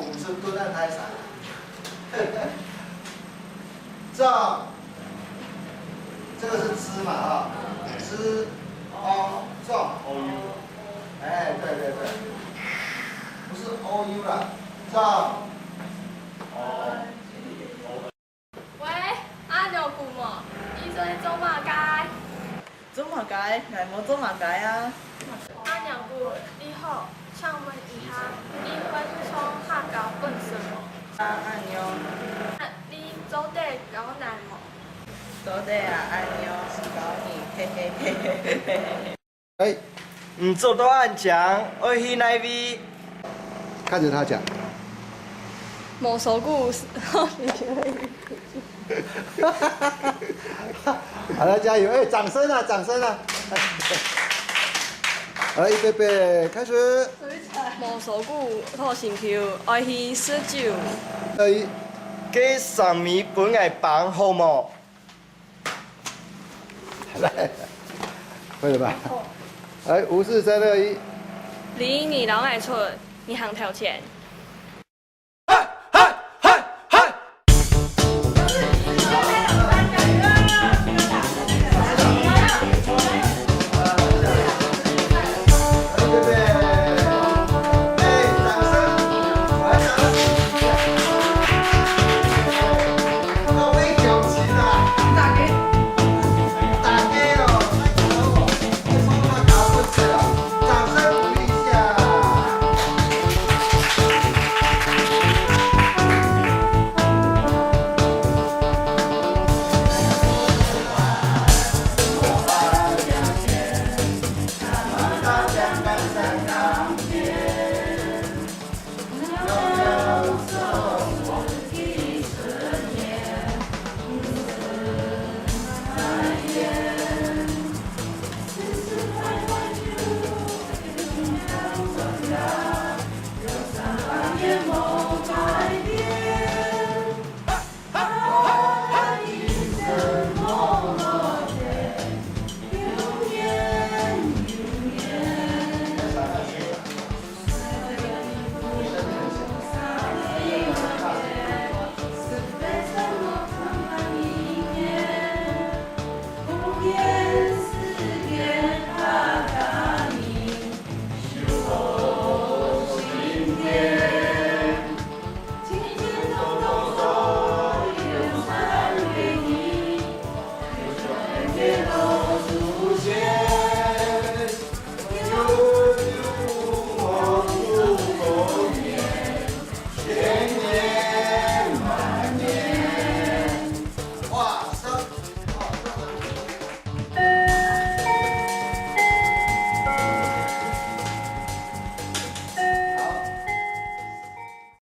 我们是蹲在台上。照，这个是知嘛啊？知哦照。哎，对对对，不是 O U 啦，照。喂，阿牛姑么？伊做做马街？做马街，挨无做马街啊？阿牛姑，你好，请问一下，你分从客家本什么？阿牛，你做得搞难么？做的啊，阿牛是搞你，嘿嘿嘿嘿嘿嘿。哎，唔做到暗讲，我去那边。看着他讲。某首故事，好了，加油！哎，掌声啊，掌声啊！好了，预备备，开始。某首故好心球，爱去喝酒。2、1，给上面本来办好冇？来，会了吧？来，5、4、3、2、1。离你老爱村，你行头前。